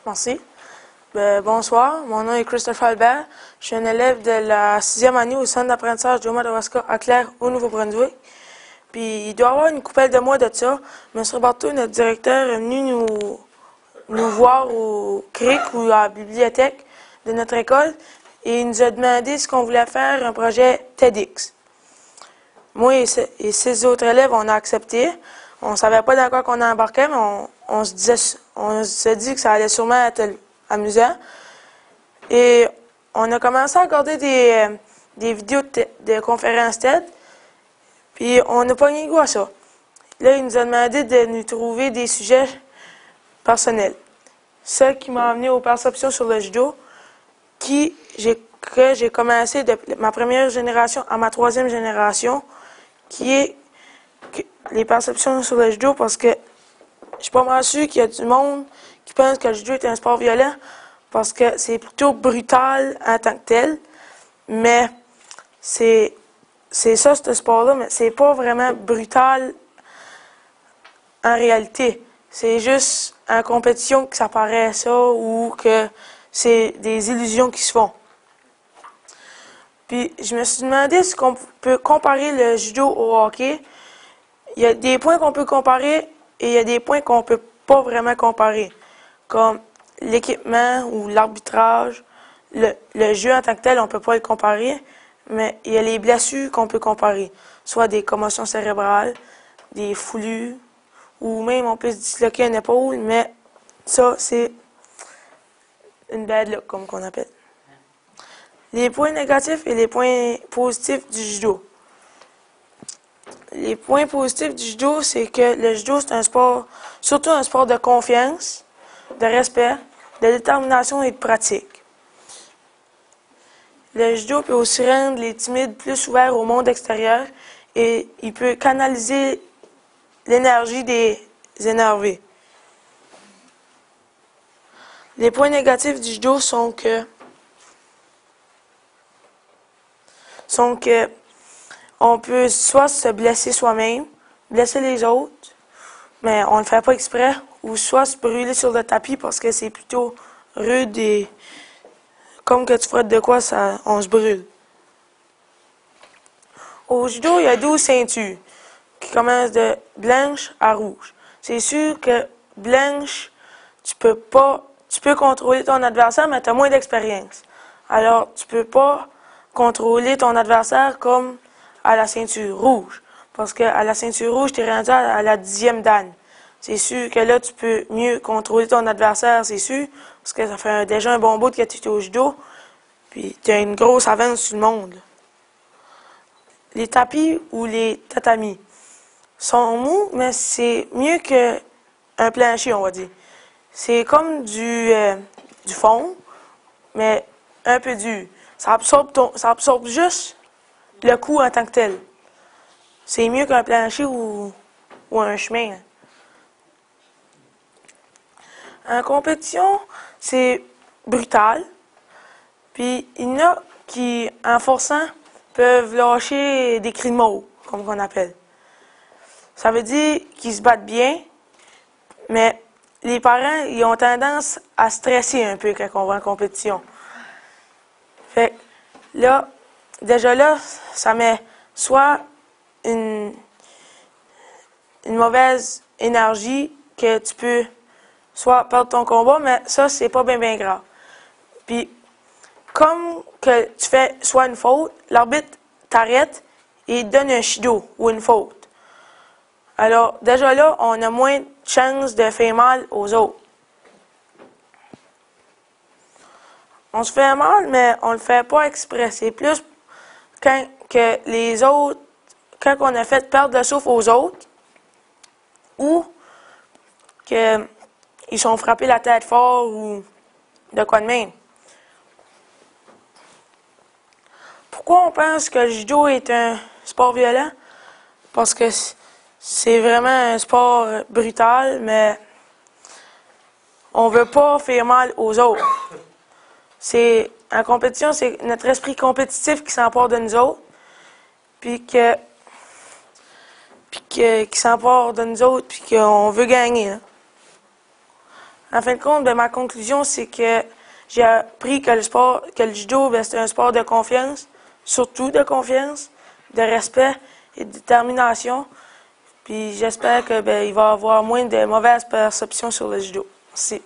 Merci. Bonsoir, mon nom est Christopher Albert. Je suis un élève de la 6e année au centre d'apprentissage de Madawaska à Claire, au Nouveau-Brunswick. Puis il doit y avoir une couple de mois de ça. M. Barteau, notre directeur, est venu nous voir au CRIC ou à la bibliothèque de notre école et il nous a demandé ce qu'on voulait faire, un projet TEDx. Moi et 6 autres élèves, on a accepté. On savait pas dans quoi qu'on embarquait, mais on se dit que ça allait sûrement être amusant. Et on a commencé à regarder des vidéos de conférences TED, puis on n'a pas eu goût à ça. Là, il nous a demandé de nous trouver des sujets personnels. Ce qui m'a amené aux perceptions sur le judo, que j'ai commencé de ma première génération à ma 3e génération, qui est les perceptions sur le judo, parce que je suis pas mal sûr qu'il y a du monde qui pense que le judo est un sport violent, parce que c'est plutôt brutal en tant que tel, mais c'est ça, ce sport-là, mais c'est pas vraiment brutal en réalité. C'est juste en compétition que ça paraît ça, ou que c'est des illusions qui se font. Puis je me suis demandé si on peut comparer le judo au hockey. Il y a des points qu'on peut comparer et il y a des points qu'on peut pas vraiment comparer, comme l'équipement ou l'arbitrage. Le jeu en tant que tel, on peut pas le comparer, mais il y a les blessures qu'on peut comparer, soit des commotions cérébrales, des foulures, ou même on peut se disloquer une épaule, mais ça, c'est une bad luck, comme qu'on appelle. Les points négatifs et les points positifs du judo. Les points positifs du judo, c'est que le judo, c'est un sport, surtout un sport de confiance, de respect, de détermination et de pratique. Le judo peut aussi rendre les timides plus ouverts au monde extérieur et il peut canaliser l'énergie des énervés. Les points négatifs du judo sont que on peut soit se blesser soi-même, blesser les autres, mais on ne le fait pas exprès, ou soit se brûler sur le tapis parce que c'est plutôt rude et comme que tu frottes de quoi, on se brûle. Au judo, il y a 12 ceintures qui commencent de blanche à rouge. C'est sûr que blanche, tu peux contrôler ton adversaire, mais tu as moins d'expérience. Alors, tu peux pas contrôler ton adversaire comme à la ceinture rouge. Parce qu'à la ceinture rouge, tu es rendu à la 10e dan. C'est sûr que là, tu peux mieux contrôler ton adversaire, c'est sûr. Parce que ça fait déjà un bon bout que tu es au judo. Puis tu as une grosse avance sur le monde. Les tapis ou les tatamis sont mous, mais c'est mieux qu'un plancher, on va dire. C'est comme du fond, mais un peu dur. Ça absorbe juste le coup en tant que tel. C'est mieux qu'un plancher ou un chemin. En compétition, c'est brutal. Puis il y en a qui, en forçant, peuvent lâcher des cris de mort, comme on appelle. Ça veut dire qu'ils se battent bien, mais les parents, ils ont tendance à stresser un peu quand on va en compétition. Fait là, déjà là, ça met soit une mauvaise énergie que tu peux soit perdre ton combat, mais ça, c'est pas bien grave. Puis, comme que tu fais soit une faute, l'arbitre t'arrête et te donne un shido ou une faute. Alors, déjà là, on a moins de chances de faire mal aux autres. On se fait mal, mais on le fait pas exprès. C'est plus quand on a fait perdre le souffle aux autres, ou qu'ils sont frappés la tête fort, ou de quoi de même. Pourquoi on pense que le judo est un sport violent? Parce que c'est vraiment un sport brutal, mais on veut pas faire mal aux autres. En compétition, c'est notre esprit compétitif qui s'empare de nous autres, puis qui s'empare de nous autres, puis qu'on veut gagner. Hein. En fin de compte, ben, ma conclusion, c'est que j'ai appris que le judo, ben, c'est un sport de confiance, surtout de confiance, de respect et de détermination. Puis j'espère que ben, il va y avoir moins de mauvaises perceptions sur le judo. Merci.